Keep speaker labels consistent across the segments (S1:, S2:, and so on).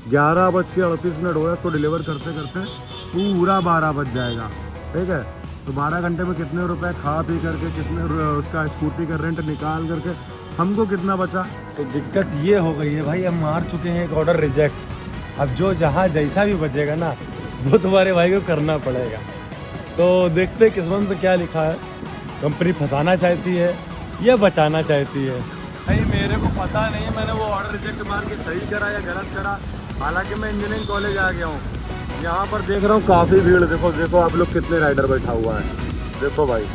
S1: 11:38 हो रहा है, इसको डिलीवर करते करते पूरा 12 बज जाएगा। ठीक है, तो 12 घंटे में कितने रुपए खा पी करके, कितने उसका स्कूटी का रेंट निकाल करके हमको कितना बचा। तो दिक्कत ये हो गई है भाई, हम मार चुके हैं एक ऑर्डर रिजेक्ट। अब जो जहाँ जैसा भी बचेगा ना वो तुम्हारे भाई को करना पड़ेगा। तो देखते किस्मत में क्या लिखा है। कंपनी फंसाना चाहती है या बचाना चाहती है भाई, मेरे को पता नहीं। मैंने वो ऑर्डर रिजेक्ट मार के सही करा या गलत करा। हालांकि मैं इंजीनियरिंग कॉलेज आ गया हूँ, यहाँ पर देख रहा हूँ काफ़ी भीड़। देखो देखो आप लोग कितने राइडर बैठा हुआ है, देखो भाई।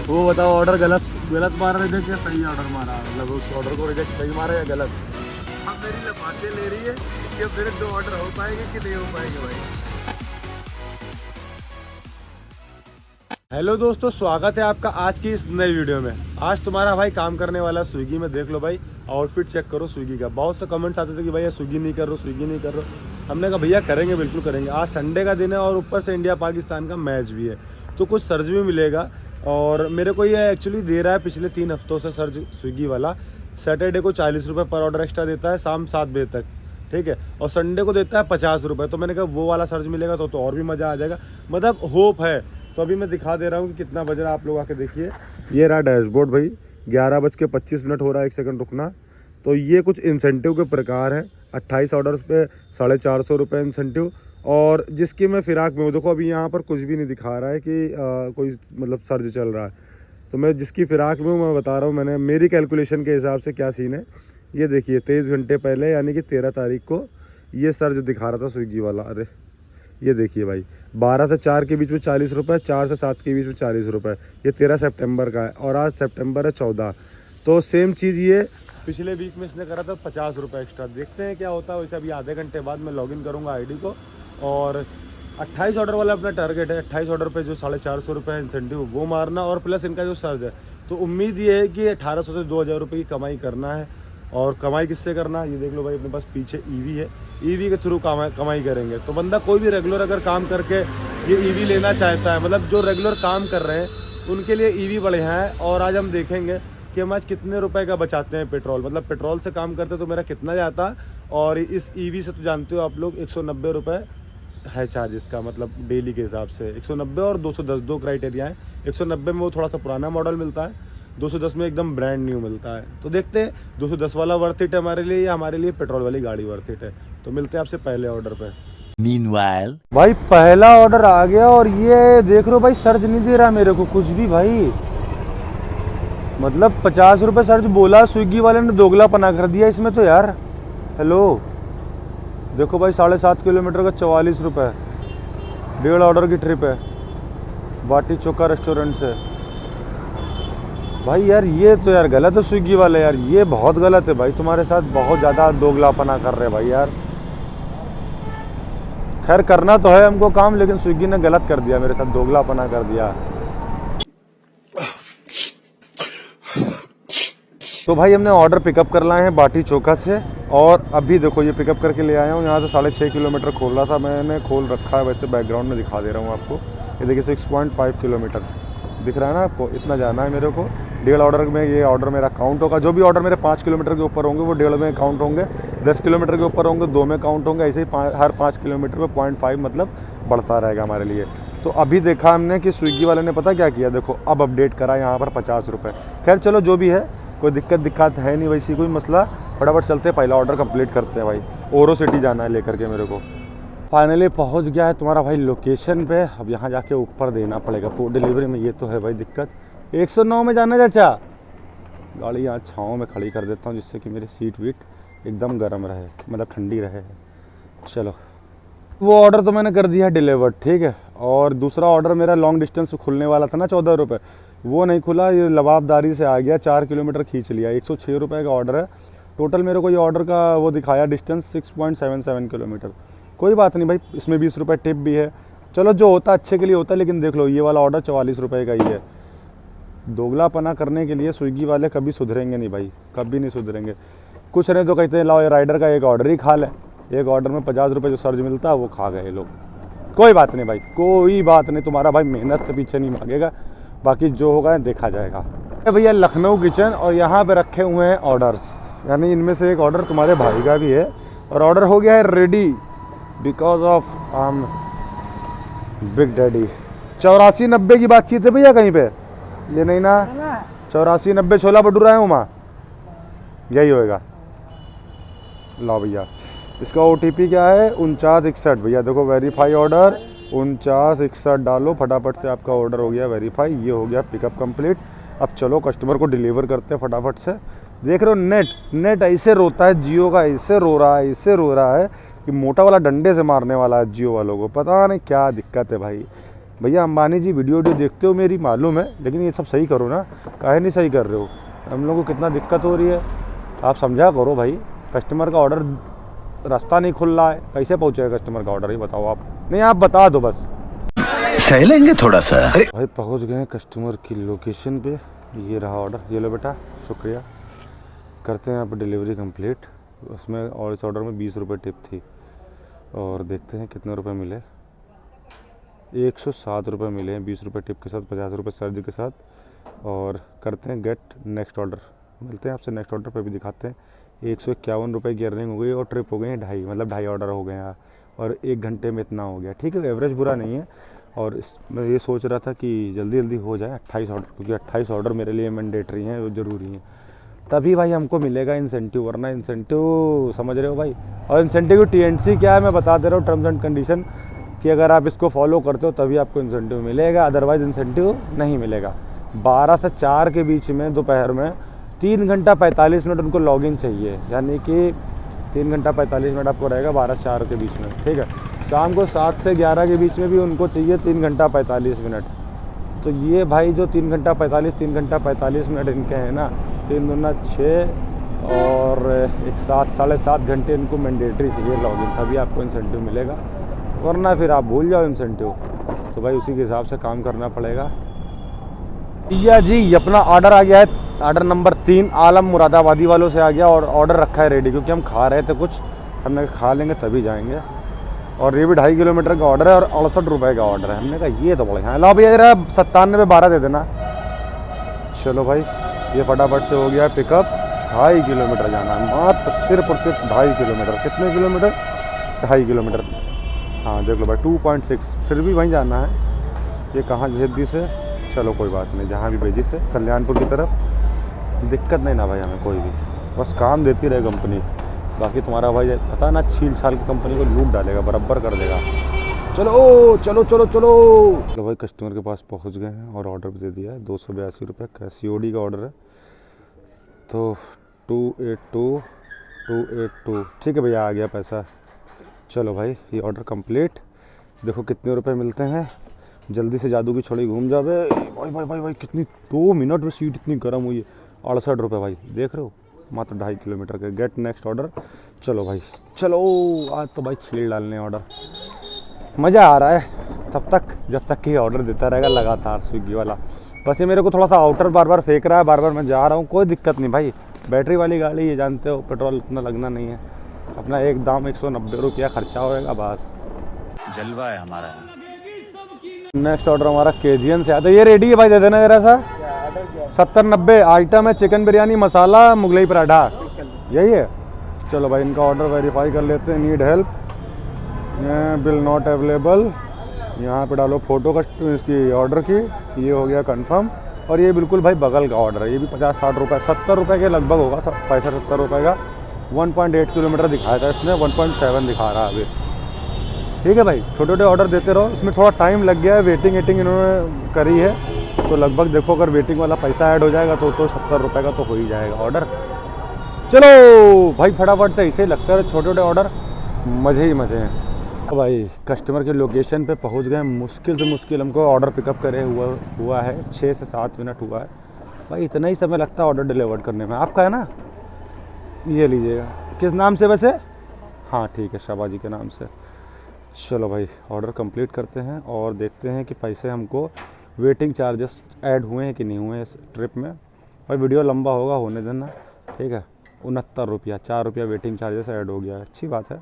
S1: वो बताओ ऑर्डर गलत मारा रिजेक्ट या सही ऑर्डर मारा, मतलब उस ऑर्डर को रिजेक्ट सही मारा या गलत। अब मेरी लफाते ले रही है कि फिर 2 ऑर्डर हो पाएंगे कि नहीं हो पाएंगे भाई। हेलो दोस्तों, स्वागत है आपका आज की इस नई वीडियो में। आज तुम्हारा भाई काम करने वाला स्विगी में। देख लो भाई, आउटफिट चेक करो स्विगी का। बहुत से कमेंट्स आते थे कि भैया स्विगी नहीं कर रहे, स्विगी नहीं कर रहे। हमने कहा भैया करेंगे, बिल्कुल करेंगे। आज संडे का दिन है और ऊपर से इंडिया पाकिस्तान का मैच भी है, तो कुछ सर्च भी मिलेगा। और मेरे को ये एक्चुअली दे रहा है पिछले 3 हफ्तों से सर्च स्विगी वाला। सैटरडे को 40 रुपये पर ऑर्डर एक्स्ट्रा देता है शाम 7 बजे तक, ठीक है, और संडे को देता है 50 रुपये। तो मैंने कहा वो वाला सर्च मिलेगा तो और भी मज़ा आ जाएगा, मतलब होप है। तो अभी मैं दिखा दे रहा हूँ कि कितना बज रहा है, आप लोग आके देखिए। ये रहा डैशबोर्ड भाई, 11:25 हो रहा है, 1 सेकंड रुकना। तो ये कुछ इंसेंटिव के प्रकार है। 28 ऑर्डर्स पे 450 रुपये इंसेंटिव। और जिसकी मैं फिराक में हूँ, देखो अभी यहाँ पर कुछ भी नहीं दिखा रहा है कि कोई मतलब सर्च चल रहा है। तो मैं जिसकी फिराक में हूँ मैं बता रहा हूँ, मैंने मेरी कैलकुलेशन के हिसाब से क्या सीन है। ये देखिए 23 घंटे पहले यानी कि 13 तारीख को ये सर्च दिखा रहा था स्विगी वाला। अरे ये देखिए भाई, 12 से 4 के बीच में 40 रुपये, 4 से 7 के बीच में 40 रुपये। ये 13 सितंबर का है और आज सितंबर है 14। तो सेम चीज़ ये पिछले वीक में इसने करा था 50 रुपये एक्स्ट्रा। देखते हैं क्या होता है। वैसे अभी आधे घंटे बाद मैं लॉगिन करूँगा आईडी को। और 28 ऑर्डर वाला अपना टारगेट है। 28 ऑर्डर पे जो 450 रुपये इंसेंटिव वो मारना, और प्लस इनका जो सर्ज है। तो उम्मीद ये है कि 1800 से 2000 रुपये की कमाई करना है। और कमाई किससे करना है, ये देख लो भाई, अपने पास पीछे ईवी है, ईवी के थ्रू कमाई करेंगे। तो बंदा कोई भी रेगुलर अगर काम करके ये ईवी लेना चाहता है, मतलब जो रेगुलर काम कर रहे हैं उनके लिए ईवी बढ़िया है। और आज हम देखेंगे कि हम आज कितने रुपए का बचाते हैं पेट्रोल। मतलब पेट्रोल से काम करते तो मेरा कितना जाता, और इस ईवी से तो जानते हो आप लोग 190 रुपये है चार्ज इसका, मतलब डेली के हिसाब से 190 और 210 दो क्राइटेरिया है। 190 में वो थोड़ा सा पुराना मॉडल मिलता है, 210 में एकदम ब्रांड न्यू मिलता है। तो देखते हैं 210 वाला वर्थ इट है हमारे लिए या हमारे लिए पेट्रोल वाली गाड़ी वर्थ इट है। तो मिलते हैं आपसे पहले ऑर्डर पे।
S2: Meanwhile,
S1: भाई पहला ऑर्डर आ गया और ये देख लो भाई, सर्च नहीं दे रहा मेरे को कुछ भी भाई। मतलब 50 रुपये सर्च बोला, स्विगी वाले ने दोगलापना कर दिया इसमें तो यार। हेलो देखो भाई, 7.5 किलोमीटर का 44 रुपये, 1.5 ऑर्डर की ट्रिप है बाटी चोखा रेस्टोरेंट से। भाई यार ये तो यार गलत है स्विगी वाले यार, ये बहुत गलत है भाई। तुम्हारे साथ बहुत ज़्यादा दोगलापना कर रहे हैं भाई यार। खैर करना तो है हमको काम, लेकिन स्विगी ने गलत कर दिया मेरे साथ, दोगलापना कर दिया। तो भाई हमने ऑर्डर पिकअप कर लाए हैं बाटी चोखा से। और अभी देखो ये पिकअप करके ले आया हूँ। यहाँ से 6.5 किलोमीटर खोल रहा था, मैंने खोल रखा है, वैसे बैकग्राउंड में दिखा दे रहा हूँ आपको। ये देखिए 6.5 किलोमीटर दिख रहा है ना आपको, इतना जाना है मेरे को। 1.5 ऑर्डर में ये ऑर्डर मेरा काउंट होगा। जो भी ऑर्डर मेरे 5 किलोमीटर के ऊपर होंगे वो 1.5 में काउंट होंगे, 10 किलोमीटर के ऊपर होंगे 2 में काउंट होंगे। ऐसे ही हर 5 किलोमीटर में 0.5 मतलब बढ़ता रहेगा हमारे लिए। तो अभी देखा हमने कि स्विगी वाले ने पता क्या किया, देखो अब अपडेट करा यहाँ पर 50 रुपये। खैर चलो जो भी है, कोई दिक्कत है नहीं वैसी कोई मसला। फटाफट चलते हैं, पहला ऑर्डर कंप्लीट करते हैं भाई। ओरो सिटी जाना है लेकर के मेरे को। फाइनली पहुंच गया है तुम्हारा भाई लोकेशन पे। अब यहाँ जाके ऊपर देना पड़ेगा फूड डिलीवरी में, ये तो है भाई दिक्कत। 109 में जाना चाचा, गाड़ी यहाँ छाँव में खड़ी कर देता हूँ जिससे कि मेरी सीट वीट एकदम गर्म रहे, मतलब ठंडी रहे। चलो वो ऑर्डर तो मैंने कर दिया डिलीवर, ठीक है। और दूसरा ऑर्डर मेरा लॉन्ग डिस्टेंस खुलने वाला था ना 14 रुपये, वो नहीं खुला। ये लवाबदारी से आ गया, 4 किलोमीटर खींच लिया। 106 रुपये का ऑर्डर है टोटल। मेरे को ये ऑर्डर का वो दिखाया डिस्टेंस 6.77 किलोमीटर। कोई बात नहीं भाई, इसमें 20 रुपये टिप भी है। चलो जो होता अच्छे के लिए होता है। लेकिन देख लो ये वाला ऑर्डर 44 रुपये का ही है। दोगलापना करने के लिए स्विगी वाले कभी सुधरेंगे नहीं भाई, कभी नहीं सुधरेंगे। कुछ नहीं तो कहते हैं लाओ ये राइडर का एक ऑर्डर ही खा ले। एक ऑर्डर में 50 रुपये जो सर्ज मिलता है वो खा गए लोग। कोई बात नहीं भाई, कोई बात नहीं, तुम्हारा भाई मेहनत से पीछे नहीं भागेगा। बाकी जो होगा देखा जाएगा। भैया लखनऊ किचन, और यहाँ पे रखे हुए हैं ऑर्डर्स, यानी इनमें से एक ऑर्डर तुम्हारे भाई का भी है और ऑर्डर हो गया है रेडी बिकॉज ऑफ आम बिग डैडी। 84-90 की बातचीत है भैया कहीं पे, ये नहीं ना? 84-90 छोला भटूरा है उमा, यही होएगा। लो भैया, इसका OTP क्या है? 4961। भैया देखो वेरीफाई ऑर्डर 4961 डालो, फटाफट से आपका ऑर्डर हो गया वेरीफाई। ये हो गया पिकअप कंप्लीट। अब चलो कस्टमर को डिलीवर करते हैं फटाफट से। देख रहे हो नेट ऐसे रोता है, जियो का ऐसे रो रहा है, ऐसे रो रहा है कि मोटा वाला डंडे से मारने वाला है जियो वालों को। पता नहीं क्या दिक्कत है भाई। भैया अंबानी जी वीडियो देखते हो मेरी, मालूम है, लेकिन ये सब सही करो ना, काहे नहीं सही कर रहे हो? हम लोगों को कितना दिक्कत हो रही है, आप समझा करो भाई। कस्टमर का ऑर्डर रास्ता नहीं खुल रहा है, कैसे पहुँचेगा कस्टमर का ऑर्डर, ये बताओ आप। नहीं आप बता दो बस,
S2: सह लेंगे थोड़ा सा।
S1: भाई पहुंच गए कस्टमर की लोकेशन पे। ये रहा ऑर्डर, ये लो बेटा, शुक्रिया। करते हैं यहाँ पर डिलीवरी कंप्लीट। उसमें और इस ऑर्डर में 20 रुपये टिप थी, और देखते हैं कितने रुपए मिले। 107 रुपये मिले हैं 20 रुपये टिप के साथ, 50 रुपये चार्ज के साथ। और करते हैं गेट नेक्स्ट ऑर्डर। मिलते हैं आपसे नेक्स्ट ऑर्डर पे भी दिखाते हैं। 151 रुपये की अर्निंग हो गई और ट्रिप हो गई है 2.5, मतलब 2.5 ऑर्डर हो गए हैं और 1 घंटे में इतना हो गया। ठीक है, एवरेज बुरा नहीं है। और मैं ये सोच रहा था कि जल्दी जल्दी हो जाए 28 ऑर्डर, क्योंकि 28 ऑर्डर मेरे लिए मैंडेटरी हैं, वो ज़रूरी हैं, तभी भाई हमको मिलेगा इंसेंटिव, वरना इंसेंटिव समझ रहे हो भाई। और इंसेंटिव की TNC क्या है मैं बता दे रहा हूँ, टर्म्स एंड कंडीशन, कि अगर आप इसको फॉलो करते हो तभी आपको इंसेंटिव मिलेगा, अदरवाइज़ इंसेंटिव नहीं मिलेगा। 12 से 4 के बीच में दोपहर में 3 घंटा 45 मिनट उनको लॉगिन चाहिए, यानी कि 3 घंटा 45 मिनट आपको रहेगा 12 से 4 के बीच में। ठीक है, शाम को 7 से 11 के बीच में भी उनको चाहिए 3 घंटा 45 मिनट। तो ये भाई जो 3 घंटा 45 मिनट इनके हैं ना, 3 दूना 6 और 7-7.5 घंटे इनको मैंडेटरी चाहिए लॉगिन, तभी आपको इंसेंटिव मिलेगा, वरना फिर आप भूल जाओ इंसेंटिव। तो भाई उसी के हिसाब से काम करना पड़ेगा। भैया जी अपना ऑर्डर आ गया है, ऑर्डर नंबर 3 आलम मुरादाबादी वालों से आ गया, और ऑर्डर रखा है रेडी, क्योंकि हम खा रहे थे कुछ, हमने खा लेंगे तभी जाएंगे। और ये भी 2.5 किलोमीटर का ऑर्डर है और 68 रुपये का ऑर्डर है। हमने कहा ये तो बढ़िया है। लो भैया जरा 97-12 दे देना। चलो भाई ये फटाफट से हो गया पिकअप। 2.5 किलोमीटर जाना है, मात्र सिर्फ और सिर्फ 2.5 किलोमीटर। कितने किलोमीटर? 2.5 किलोमीटर। हाँ देख लो भाई 2.6, फिर भी वहीं जाना है। ये कहाँ जहेदी से? चलो कोई बात नहीं, जहाँ भी भेजी से कल्याणपुर की तरफ, दिक्कत नहीं ना भाई हमें कोई भी, बस काम देती रहे कंपनी। बाकी तुम्हारा भाई पता ना छील छाल की कंपनी को लूट डालेगा, बराबर कर देगा। चलो चलो चलो चलो चलो भाई कस्टमर के पास पहुंच गए हैं और ऑर्डर भी दे दिया है। 282 रुपये का COD का ऑर्डर है, तो 282 ठीक है भैया, आ गया पैसा। चलो भाई ये ऑर्डर कंप्लीट। देखो कितने रुपए मिलते हैं, जल्दी से जादू की छड़ी घूम जावे। भाई भाई भाई भाई कितनी 2 मिनट में सीट इतनी गर्म हुई है। 68 रुपये भाई, देख रहे हो, मात्र 2.5 किलोमीटर के। Get next order. चलो भाई चलो, आज तो भाई छील डालने ऑर्डर, मज़ा आ रहा है तब तक जब तक कि ऑर्डर देता रहेगा लगातार स्विगी वाला। बस ये मेरे को थोड़ा सा आउटर बार बार फेंक रहा है, बार बार मैं जा रहा हूँ, कोई दिक्कत नहीं भाई, बैटरी वाली गाड़ी, ये जानते हो पेट्रोल इतना लगना नहीं है, अपना एक दाम 190 रुपया खर्चा होएगा बस।
S2: जलवा है हमारा।
S1: नेक्स्ट ऑर्डर हमारा KGN से आता है। ये रेडी है भाई, दे देना जरा सा। 70-90 आइटम है, चिकन बिरयानी, मसाला, मुगलई पराठा, यही है। चलो भाई इनका ऑर्डर वेरीफाई कर लेते हैं। Need help, bill not available, यहाँ पे डालो फोटो का इसकी ऑर्डर की। ये हो गया कंफर्म। और ये बिल्कुल भाई बगल का ऑर्डर है, ये भी 50-60 रुपये 70 रुपये के लगभग होगा, 65-70 रुपये का। 1.8 किलोमीटर दिखाया था इसने, 1.7 दिखा रहा है अभी। ठीक है भाई, छोटे छोटे ऑर्डर देते रहो। इसमें थोड़ा टाइम लग गया है, वेटिंग इन्होंने करी है, तो लगभग देखो अगर वेटिंग वाला पैसा ऐड हो जाएगा तो 70 रुपये का तो हो ही जाएगा ऑर्डर। चलो भाई फटाफट से, ऐसे लगता है छोटे छोटे ऑर्डर मज़े ही मज़े हैं। तो भाई कस्टमर के लोकेशन पे पहुंच गए। मुश्किल से मुश्किल हमको ऑर्डर पिकअप करे हुआ है 6 से 7 मिनट हुआ है भाई, इतना ही समय लगता है ऑर्डर डिलीवर करने में। आपका है ना, ये लीजिएगा। किस नाम से वैसे? हाँ ठीक है, शाबाजी के नाम से। चलो भाई ऑर्डर कंप्लीट करते हैं और देखते हैं कि पैसे हमको वेटिंग चार्जेस ऐड हुए हैं कि नहीं हुए इस ट्रिप में। भाई वीडियो लंबा होगा, होने देना, ठीक है। 69 रुपया, 4 रुपया वेटिंग चार्जेस ऐड हो गया है, अच्छी बात है।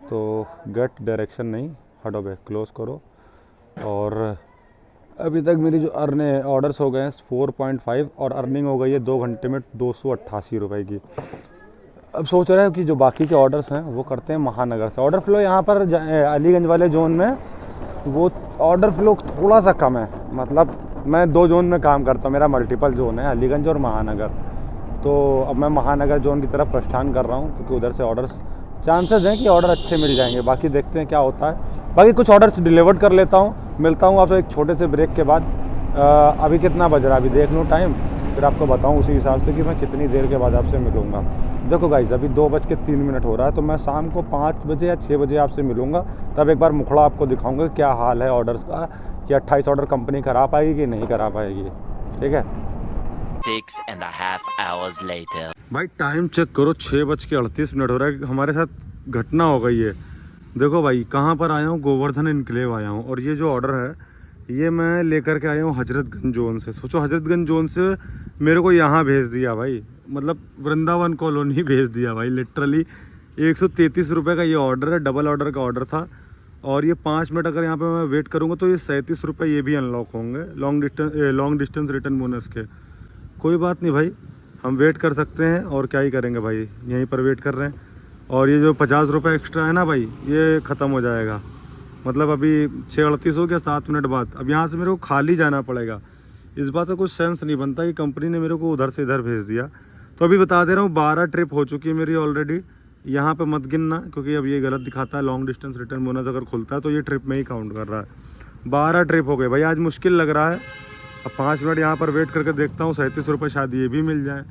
S1: तो गेट डायरेक्शन नहीं, हटो भाई, क्लोज़ करो। और अभी तक मेरी जो ऑर्डर्स हो गए हैं 4.5 और अर्निंग हो गई है 2 घंटे में 288 रुपये की। अब सोच रहे हैं कि जो बाकी के ऑर्डर्स हैं वो करते हैं महानगर से। ऑर्डर फ्लो यहाँ पर अलीगंज वाले जोन में वो ऑर्डर फ्लो थोड़ा सा कम है। मतलब मैं 2 जोन में काम करता हूँ, मेरा मल्टीपल जोन है, अलीगंज और महानगर। तो अब मैं महानगर जोन की तरफ प्रस्थान कर रहा हूँ क्योंकि उधर से ऑर्डर्स चांसेस हैं कि ऑर्डर अच्छे मिल जाएंगे। बाकी देखते हैं क्या होता है। बाकी कुछ ऑर्डर्स डिलीवर्ड कर लेता हूँ। मिलता हूँ आपसे एक छोटे से ब्रेक के बाद। अभी कितना बज रहा है, अभी देख लूँ टाइम, फिर आपको बताऊँ उसी हिसाब से कि मैं कितनी देर के बाद आपसे मिलूँगा। देखो गाइस, अभी 2:03 हो रहा है, तो मैं शाम को 5 बजे या 6 बजे आपसे मिलूँगा। तब एक बार मुखड़ा आपको दिखाऊँगा क्या हाल है ऑर्डर्स का, कि 28 ऑर्डर कंपनी करा पाएगी कि नहीं करा पाएगी। ठीक है।
S3: 6.5 hours later.
S1: भाई टाइम चेक करो, 6:38 हो रहा है। हमारे साथ घटना हो गई है। देखो भाई, कहाँ पर आया हूँ, गोवर्धन इनक्लेव आया हूँ। और ये जो ऑर्डर है ये मैं लेकर के आया हूँ हजरतगंज जोन से। सोचो, हजरतगंज जोन से मेरे को यहाँ भेज दिया भाई, मतलब वृंदावन कॉलोनी भेज दिया भाई। लिटरली 133 रुपये का ये ऑर्डर है, डबल ऑर्डर का ऑर्डर था। और ये 5 मिनट अगर यहाँ पे मैं वेट करूँगा तो ये 37 रुपये ये भी अनलॉक होंगे, लॉन्ग डिस्टेंस रिटर्न बोनस के। कोई बात नहीं भाई, हम वेट कर सकते हैं और क्या ही करेंगे भाई, यहीं पर वेट कर रहे हैं। और ये जो 50 रुपये एक्स्ट्रा है ना भाई, ये ख़त्म हो जाएगा। मतलब अभी 6:38 हो गया, 7 मिनट बाद। अब यहाँ से मेरे को खाली जाना पड़ेगा। इस बात का कुछ सेंस नहीं बनता कि कंपनी ने मेरे को उधर से इधर भेज दिया। तो अभी बता दे रहा हूँ, 12 ट्रिप हो चुकी है मेरी ऑलरेडी। यहाँ पे मत गिनना क्योंकि अब ये गलत दिखाता है। लॉन्ग डिस्टेंस रिटर्न बोनस अगर खुलता है तो ये ट्रिप में ही काउंट कर रहा है। 12 ट्रिप हो गए भाई, आज मुश्किल लग रहा है। अब 5 मिनट यहाँ पर वेट करके देखता हूँ, 37 रुपये शायद ये भी मिल जाए।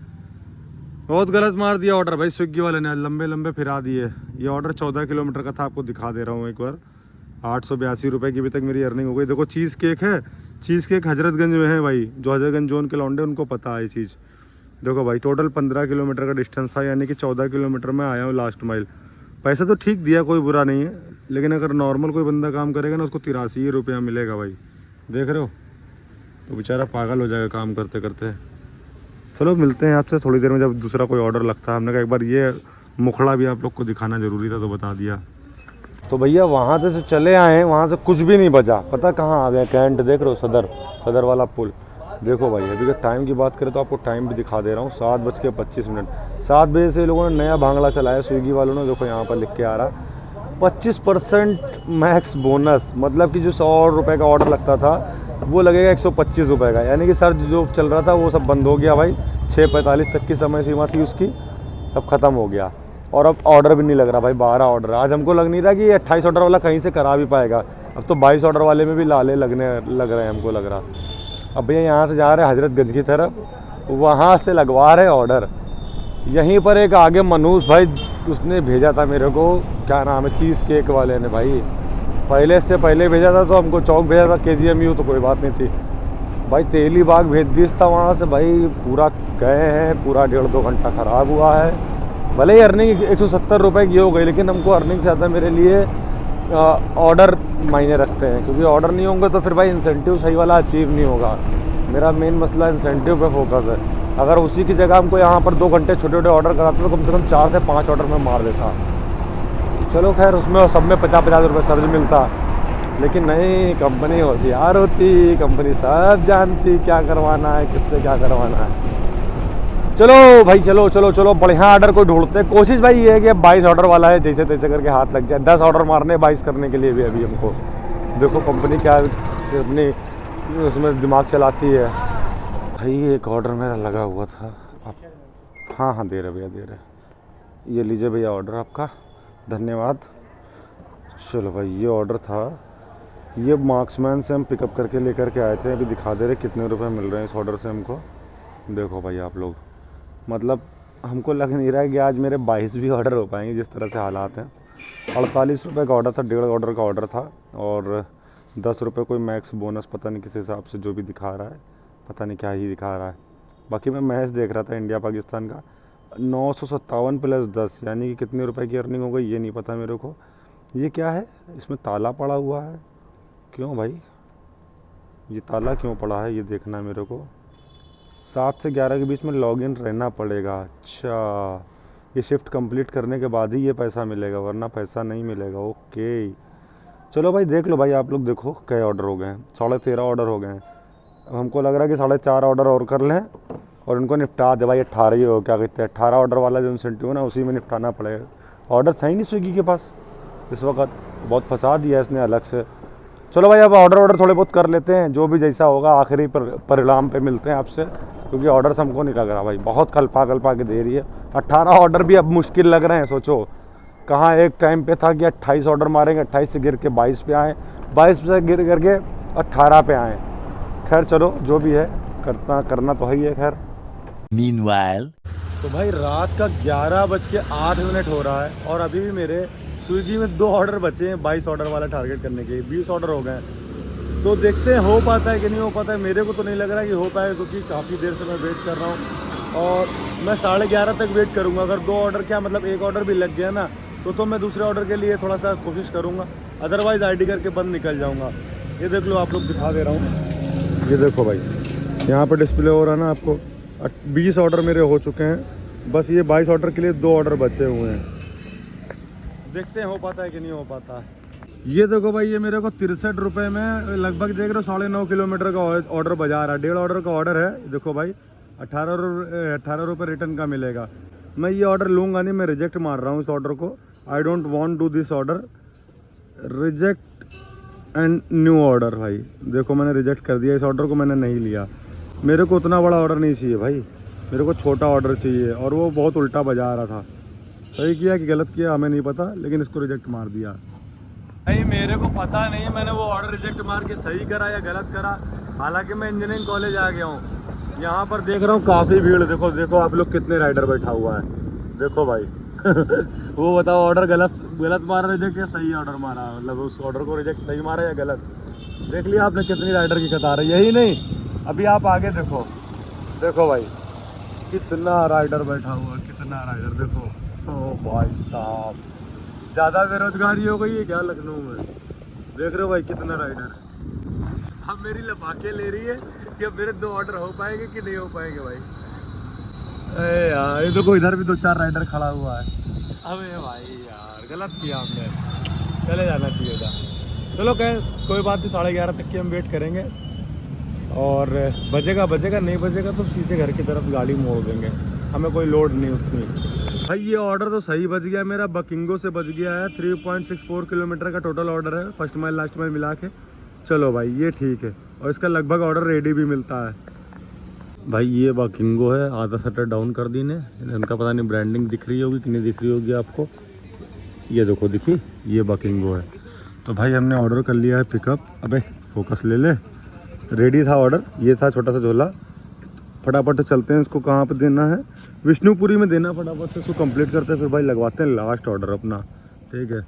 S1: बहुत गलत मार दिया ऑर्डर भाई स्विगी वाले ने, लंबे लंबे फिरा दिए। ये ऑर्डर 14 किलोमीटर का था, आपको दिखा दे रहा हूँ एक बार। 882 रुपये की अभी तक मेरी अर्निंग हो गई। देखो चीज़ केक है, चीज़ केक हजरतगंज में है भाई। जो हजरतगंज जोन के लौंडे उनको पता है ये चीज़। देखो भाई, टोटल 15 किलोमीटर का डिस्टेंस था, यानी कि 14 किलोमीटर में आया हूँ लास्ट माइल। पैसा तो ठीक दिया, कोई बुरा नहीं है, लेकिन अगर नॉर्मल कोई बंदा काम करेगा ना उसको 83 रुपया मिलेगा भाई। देख रहे हो, तो बेचारा पागल हो जाएगा काम करते करते। चलो मिलते हैं आपसे थोड़ी देर में जब दूसरा कोई ऑर्डर लगता है। हमने कहा एक बार ये मुखड़ा भी आप लोग को दिखाना ज़रूरी था तो बता दिया। तो भैया वहाँ से चले आए, वहाँ से कुछ भी नहीं बचा। पता कहाँ आ गए, कैंट देख रहे हो, सदर वाला पुल। देखो भाई, अभी का टाइम की बात करें तो आपको टाइम भी दिखा दे रहा हूँ, 7:25। 7 बजे से लोगों ने नया भांगड़ा चलाया स्विगी वालों ने। देखो यहाँ पर लिख के आ रहा 25% मैक्स बोनस। मतलब कि जो 100 रुपये का ऑर्डर लगता था वो लगेगा 125 रुपये का। यानी कि सर जो चल रहा था वो सब बंद हो गया भाई। 6:45 तक की समय सीमा थी उसकी, सब ख़त्म हो गया। और अब ऑर्डर भी नहीं लग रहा भाई, 12 ऑर्डर। आज हमको लग नहीं रहा कि ये 28 ऑर्डर वाला कहीं से करा भी पाएगा। अब तो 22 ऑर्डर वाले में भी लाले लग रहे हैं हमको लग रहा। अब भैया यहाँ से जा रहे हैं हजरतगंज की तरफ, वहाँ से लगवा रहे ऑर्डर। यहीं पर एक आगे मनूस भाई, उसने भेजा था मेरे को, क्या नाम है, चीज़ केक वाले ने भाई। पहले भेजा था तो हमको चौक भेजा था KGMU, तो कोई बात नहीं थी भाई। तेली बाग भेज दी था वहाँ से भाई। पूरा गए हैं, पूरा 1.5-2 घंटा ख़राब हुआ है। भले ही अर्निंग 170 रुपये की हो गई, लेकिन हमको अर्निंग से ज़्यादा मेरे लिए ऑर्डर मायने रखते हैं। क्योंकि ऑर्डर नहीं होंगे तो फिर भाई इंसेंटिव सही वाला अचीव नहीं होगा। मेरा मेन मसला इंसेंटिव पे फोकस है। अगर उसी की जगह हमको यहाँ पर 2 घंटे छोटे छोटे ऑर्डर कराते तो कम से कम 4 से 5 ऑर्डर में मार देता। चलो खैर, उसमें सब में 50-50 रुपये सर्ज मिलता। लेकिन नहीं, कंपनी होशियार होती, कंपनी सब जानती क्या करवाना है, किससे क्या करवाना है। चलो भाई, चलो बढ़िया ऑर्डर को ढूंढते हैं। कोशिश भाई ये है कि अब 22 ऑर्डर वाला है, जैसे तैसे करके हाथ लग जाए। 10 ऑर्डर मारने 22 करने के लिए भी अभी हमको। देखो कंपनी क्या अपनी उसमें दिमाग चलाती है भाई। एक ऑर्डर मेरा लगा हुआ था। हाँ दे रहे भैया, दे रहे। ये लीजिए भैया ऑर्डर आपका, धन्यवाद। चलो भाई, ये ऑर्डर था, ये मार्क्समैन से हम पिकअप करके लेकर के आए थे। अभी दिखा दे रहे कितने रुपए मिल रहे हैं इस ऑर्डर से हमको। देखो भाई आप लोग, मतलब हमको लग नहीं रहा है कि आज मेरे 22 भी ऑर्डर हो पाएंगे जिस तरह से हालात हैं। 48 रुपये का ऑर्डर था, 1.5 ऑर्डर का ऑर्डर था। और 10 रुपये कोई मैक्स बोनस, पता नहीं किस हिसाब से जो भी दिखा रहा है, पता नहीं क्या ही दिखा रहा है। बाकी मैं मैच देख रहा था इंडिया पाकिस्तान का। 957 + 10 यानी कि कितने रुपए की अर्निंग हो गई ये नहीं पता मेरे को। ये क्या है, इसमें ताला पड़ा हुआ है, क्यों भाई ये ताला क्यों पड़ा है, ये देखना है मेरे को। 7 से 11 के बीच में लॉगिन रहना पड़ेगा। अच्छा, ये शिफ्ट कंप्लीट करने के बाद ही ये पैसा मिलेगा, वरना पैसा नहीं मिलेगा। ओके चलो भाई, देख लो भाई आप लोग, देखो कई ऑर्डर हो गए हैं, 13.5 ऑर्डर हो गए हैं। अब हमको लग रहा है कि 4.5 ऑर्डर और कर लें और उनको निपटा दे भाई। 18 ही हो, क्या कहते हैं 18 ऑर्डर वाला जो इंसेंटिव है ना, उसी में निपटाना पड़ेगा। ऑर्डर था ही नहीं स्विगी के पास इस वक्त, बहुत फंसा दिया इसने अलग से। चलो भाई अब ऑर्डर थोड़े बहुत कर लेते हैं, जो भी जैसा होगा आखिरी परिणाम पे मिलते हैं आपसे, क्योंकि ऑर्डर हमको नहीं लग रहा भाई, बहुत कल्पा के दे रही है। 18 ऑर्डर भी अब मुश्किल लग रहे हैं। सोचो कहाँ एक टाइम पे था कि 28 ऑर्डर मारेंगे, 28 से गिर के 22 पे आए, 22 से गिर करके 18 पे आए। खैर चलो जो भी है करना तो है ही है। खैर
S3: Meanwhile,
S1: तो भाई रात का 11:08 हो रहा है और अभी भी मेरे स्विगी में 2 ऑर्डर बचे हैं 22 ऑर्डर वाला टारगेट करने के। 20 ऑर्डर हो गए हैं, तो देखते हैं हो पाता है कि नहीं हो पाता है। मेरे को तो नहीं लग रहा है कि हो पाएगा, क्योंकि काफ़ी देर से मैं वेट कर रहा हूँ और मैं 11:30 तक वेट करूँगा। अगर 2 ऑर्डर क्या मतलब 1 ऑर्डर भी लग गया ना, तो मैं दूसरे ऑर्डर के लिए थोड़ा सा कोशिश करूँगा, अदरवाइज़ ID करके बंद निकल जाऊँगा। ये देख लो, आप लोग दिखा दे रहा हूँ, ये देखो भाई यहाँ पर डिस्प्ले हो रहा है ना आपको। 20 ऑर्डर मेरे हो चुके हैं, बस ये 22 ऑर्डर के लिए 2 ऑर्डर बचे हुए हैं। देखते हैं हो पाता है कि नहीं हो पाता। ये देखो भाई, ये मेरे को 63 रुपये में लगभग देख रहे हो 9.5 किलोमीटर का ऑर्डर बजा रहा है। 1.5 ऑर्डर का ऑर्डर है। देखो भाई 18 रुपये रिटर्न का मिलेगा। मैं ये ऑर्डर लूँगा नहीं, मैं रिजेक्ट मार रहा हूँ इस ऑर्डर को। I don't want do this order, reject and new order. भाई देखो मैंने रिजेक्ट कर दिया, इस ऑर्डर को मैंने नहीं लिया। मेरे को उतना बड़ा ऑर्डर नहीं चाहिए भाई, मेरे को छोटा ऑर्डर चाहिए, और वो बहुत उल्टा बजा रहा था। सही किया कि गलत किया हमें नहीं पता, लेकिन इसको रिजेक्ट मार दिया। भाई मेरे को पता नहीं मैंने वो ऑर्डर रिजेक्ट मार के सही करा या गलत करा। हालांकि मैं इंजीनियरिंग कॉलेज आ गया हूँ। यहाँ पर देख रहा हूँ काफ़ी भीड़। देखो आप लोग कितने राइडर बैठा हुआ है। देखो भाई वो बताओ ऑर्डर गलत मारा रिजेक्ट या सही ऑर्डर मारा, मतलब उस ऑर्डर को रिजेक्ट सही मारा या गलत। देख लिया आपने कितनी राइडर की कतार है। यही नहीं, अभी आप आगे देखो भाई कितना राइडर बैठा हुआ, कितना राइडर। देखो ओ भाई साहब, ज़्यादा बेरोजगारी हो गई है क्या लखनऊ में। देख रहे हो भाई कितना राइडर। अब मेरी लपाके ले रही है कि अब मेरे 2 ऑर्डर हो पाएंगे कि नहीं हो पाएंगे भाई। अरे यार ये देखो इधर भी 2-4 राइडर खड़ा हुआ है। अबे भाई यार गलत किया हमने, चले जाना चाहिए था। चलो कोई बात नहीं, 11:30 तक की हम वेट करेंगे, और बजेगा नहीं बजेगा तो सीधे घर की तरफ गाड़ी मोड़ देंगे, हमें कोई लोड नहीं उतनी। भाई ये ऑर्डर तो सही बज गया मेरा, बकिंगो से बज गया है। 3.64 किलोमीटर का टोटल ऑर्डर है, फर्स्ट माइल लास्ट माइल मिला के। चलो भाई ये ठीक है, और इसका लगभग ऑर्डर रेडी भी मिलता है। भाई ये बकिंगो है, आधा शटर डाउन कर दी ने। इनका पता नहीं ब्रांडिंग दिख रही होगी कि नहीं दिख रही होगी आपको। ये देखो दिखी, ये बकिंगो है। तो भाई हमने ऑर्डर कर लिया है पिकअप। अबे फोकस ले, रेडी था ऑर्डर, ये था छोटा सा झोला। फटाफट चलते हैं, इसको कहाँ पे देना है, विष्णुपुरी में देना। फटाफट से इसको कंप्लीट करते हैं, फिर भाई लगवाते हैं लास्ट ऑर्डर अपना, ठीक है।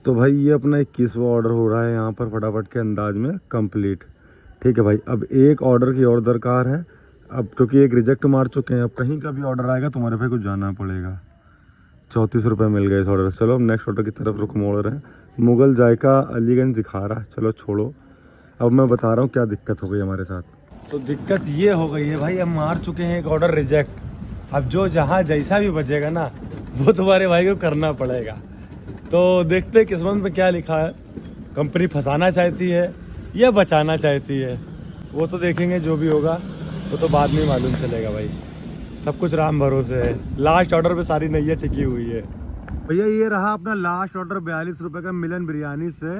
S1: तो भाई ये अपना 21वां ऑर्डर हो रहा है यहाँ पर फटाफट के अंदाज में कंप्लीट, ठीक है भाई। अब एक ऑर्डर की और दरकार है, अब क्योंकि एक रिजेक्ट मार चुके हैं, अब कहीं का भी ऑर्डर आएगा तुम्हारे पे कुछ जाना पड़ेगा। 34 रुपये मिल गए इस ऑर्डर से। चलो अब नेक्स्ट ऑर्डर की तरफ रुख मोड़ रहे हैं। मुगल जायका अलीगंज दिखा रहा है, चलो छोड़ो। अब मैं बता रहा हूँ क्या दिक्कत हो गई हमारे साथ। तो दिक्कत ये हो गई है भाई, हम मार चुके हैं एक ऑर्डर रिजेक्ट। अब जो जहाँ जैसा भी बचेगा ना, वो तुम्हारे भाई को करना पड़ेगा। तो देखते हैं किस्मत में क्या लिखा है। कंपनी फंसाना चाहती है या बचाना चाहती है, वो तो देखेंगे। जो भी होगा वो तो बाद में मालूम चलेगा भाई, सब कुछ राम भरोसे है। लास्ट ऑर्डर पे सारी नैया टिकी हुई है। भैया ये रहा अपना लास्ट ऑर्डर 42 रुपये का मिलन बिरयानी से।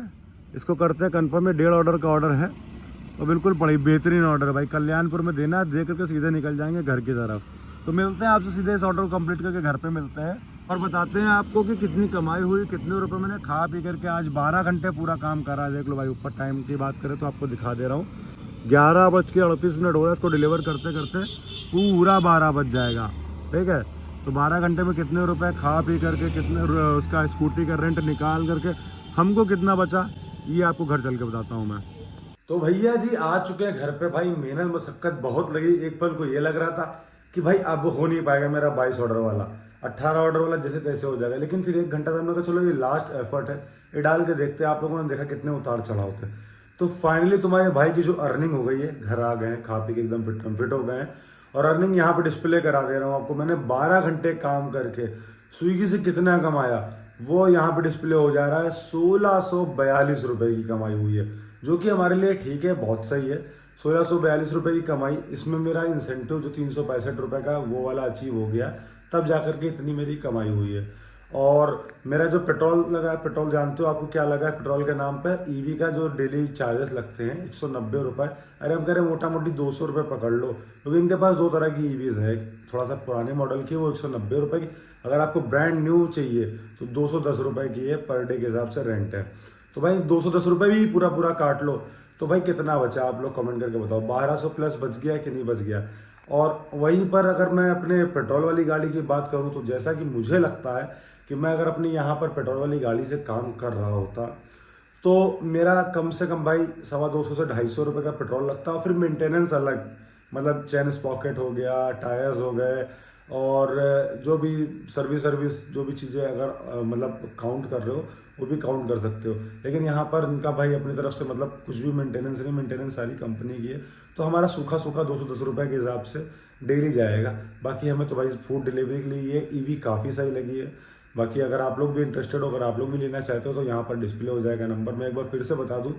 S1: इसको करते हैं कंफर्म। में 1.5 ऑर्डर का ऑर्डर है, और बिल्कुल बड़ी बेहतरीन ऑर्डर है भाई। कल्याणपुर में देना, दे करके सीधे निकल जाएंगे घर की तरफ। तो मिलते हैं आपसे सीधे इस ऑर्डर को कंप्लीट करके घर पे मिलते हैं, और बताते हैं आपको कि कितनी कमाई हुई, कितने रुपए मैंने खा पी करके आज 12 घंटे पूरा काम करा। देख लो भाई, ऊपर टाइम की बात करें तो आपको दिखा दे रहा हूँ, 11:38 हो रहा है। इसको डिलीवर करते करते पूरा 12 बज जाएगा, ठीक है। तो 12 घंटे में कितने रुपए खा पी करके, कितने उसका स्कूटी का रेंट निकाल करके हमको कितना बचा, ये आपको घर चल के बताता हूँ मैं। तो भैया जी आ चुके हैं घर पे। भाई मेहनत मशक्कत बहुत लगी। एक पल को ये लग रहा था कि भाई अब हो नहीं पाएगा मेरा 22 ऑर्डर वाला, 18 ऑर्डर वाला जैसे तैसे हो जाएगा। लेकिन फिर 1 घंटा था, हमने कहा चलो ये लास्ट एफर्ट है, ये डाल के देखते हैं। आप लोगों ने देखा कितने उतार चढ़ाव थे। तो फाइनली तुम्हारे भाई की जो अर्निंग हो गई है, घर आ गए हैं, खा पी के एकदम फिट हो गए हैं। और अर्निंग यहाँ पे डिस्प्ले करा दे रहा हूँ आपको। मैंने 12 घंटे काम करके स्विगी से कितना कमाया वो यहाँ पे डिस्प्ले हो जा रहा है। 1642 रुपये की कमाई हुई है, जो कि हमारे लिए ठीक है, बहुत सही है। 1642 रुपये की कमाई, इसमें मेरा इंसेंटिव जो 365 रुपये का वो वाला अचीव हो गया, तब जाकर के इतनी मेरी कमाई हुई है। और मेरा जो पेट्रोल लगा है, पेट्रोल जानते हो आपको क्या लगा है पेट्रोल के नाम पर, ईवी का जो डेली चार्जेस लगते हैं 190 रुपये। अरे हम कह रहे हैं मोटा मोटी 200 रुपये पकड़ लो, क्योंकि इनके पास दो तरह की ईवीज़ है, थोड़ा सा पुराने मॉडल की वो 190 रुपये की, अगर आपको ब्रांड न्यू चाहिए तो 210 रुपये की है, पर डे के हिसाब से रेंट है। तो भाई 210 रुपये भी पूरा काट लो तो भाई कितना बचा, आप लोग कमेंट करके बताओ, 1200 प्लस बच गया कि नहीं बच गया। और वहीं पर अगर मैं अपने पेट्रोल वाली गाड़ी की बात करूं तो जैसा कि मुझे लगता है कि मैं अगर अपनी यहाँ पर पेट्रोल वाली गाड़ी से काम कर रहा होता तो मेरा कम से कम भाई 250 से 250 रुपये का पेट्रोल लगता, और फिर मेंटेनेंस अलग, मतलब चैन स्पॉकेट हो गया, टायर्स हो गए, और जो भी सर्विस जो भी चीज़ें अगर मतलब काउंट कर रहे हो वो भी काउंट कर सकते हो। लेकिन यहाँ पर इनका भाई अपनी तरफ से मतलब कुछ भी मेंटेनेंस नहीं, मेंटेनेंस सारी कंपनी की है, तो हमारा सूखा 210 रुपये के हिसाब से डेली जाएगा। बाकी हमें तो भाई फूड डिलीवरी के लिए ये ईवी काफ़ी सही लगी है। बाकी अगर आप लोग भी इंटरेस्टेड हो, अगर आप लोग भी लेना चाहते हो तो यहाँ पर डिस्प्ले हो जाएगा नंबर। मैं एक बार फिर से बता दूँ,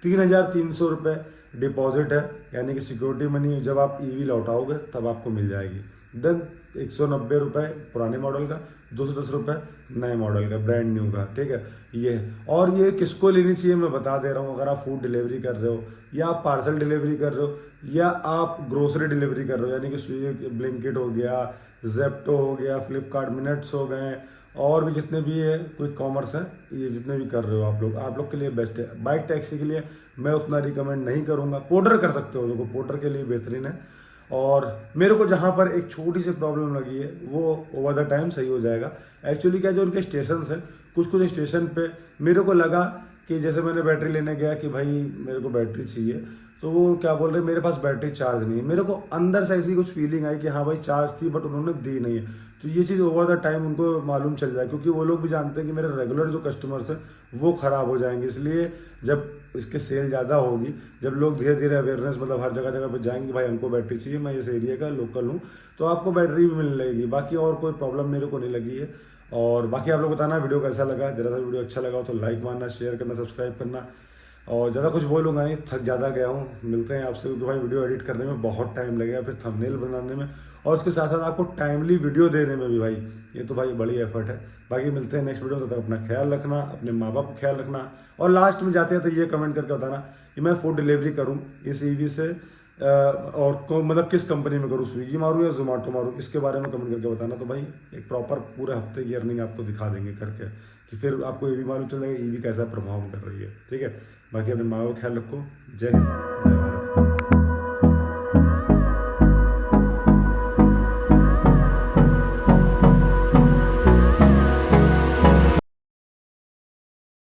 S1: 3300 रुपये डिपॉजिट है, यानी कि सिक्योरिटी मनी जब आप ईवी लौटाओगे तब आपको मिल जाएगी। देन 190 रुपये पुराने मॉडल का, 210 रुपये नए मॉडल का, ब्रांड न्यू का, ठीक है ये। और ये किसको लेनी चाहिए मैं बता दे रहा हूँ, अगर आप फूड डिलीवरी कर रहे हो, या आप पार्सल डिलीवरी कर रहे हो, या आप ग्रोसरी डिलीवरी कर रहे हो, यानी कि स्विगी, ब्लिंकिट हो गया, जेप्टो हो गया, फ्लिपकार्ट मिनट्स हो गए, और भी जितने भी है क्विक कॉमर्स है, ये जितने भी कर रहे हो आप लोग के लिए बेस्ट है। बाइक टैक्सी के लिए मैं उतना रिकमेंड नहीं करूँगा, पोर्टर कर सकते हो, देखो पोर्टर के लिए बेहतरीन है। और मेरे को जहाँ पर एक छोटी सी प्रॉब्लम लगी है वो ओवर द टाइम सही हो जाएगा। एक्चुअली क्या, जो उनके स्टेशन है, कुछ स्टेशन पे मेरे को लगा कि जैसे मैंने बैटरी लेने गया कि भाई मेरे को बैटरी चाहिए, तो वो क्या बोल रहे मेरे पास बैटरी चार्ज नहीं है। मेरे को अंदर से ऐसी कुछ फीलिंग आई कि हाँ भाई चार्ज थी, बट उन्होंने दी नहीं है। तो ये चीज़ ओवर द टाइम उनको मालूम चल जाए, क्योंकि वो लोग भी जानते हैं कि मेरे रेगुलर जो कस्टमर्स हैं वो ख़राब हो जाएंगे। इसलिए जब इसके सेल ज़्यादा होगी, जब लोग धीरे धीरे अवेयरनेस मतलब हर जगह पे जाएंगे, भाई हमको बैटरी चाहिए, मैं इस एरिया का लोकल हूँ, तो आपको बैटरी भी मिलने लगेगी। बाकी और कोई प्रॉब्लम मेरे को नहीं लगी है। और बाकी आप लोग बताना वीडियो कैसा लगा, जरा सा वीडियो अच्छा लगा हो तो लाइक मारना, शेयर करना, सब्सक्राइब करना। और ज़्यादा कुछ बोलूँगा नहीं, थक ज़्यादा गया हूँ। मिलते हैं आपसे, क्योंकि भाई वीडियो एडिट करने में बहुत टाइम लगेगा, फिर थंबनेल बनाने में, और उसके साथ साथ आपको टाइमली वीडियो देने में भी भाई, ये तो भाई बड़ी एफर्ट है। बाकी मिलते हैं नेक्स्ट वीडियो में, तब तक अपना ख्याल रखना, अपने माँ बाप का ख्याल रखना। और लास्ट में जाते हैं तो ये कमेंट करके बताना कि मैं फूड डिलीवरी करूँ इस ईवी से, और मतलब किस कंपनी में करूँ, स्विगी मारूँ या जोमेटो मारूँ, इसके बारे में कमेंट करके बताना। तो भाई एक प्रॉपर पूरे हफ्ते की अर्निंग आपको दिखा देंगे करके, कि फिर आपको ये भी मालूम चल जाएगा ईवी कैसा परफॉर्म कर रही है, ठीक है। बाकी अपने माँ बाप का ख्याल रखो। जय हिंद, जय भारत।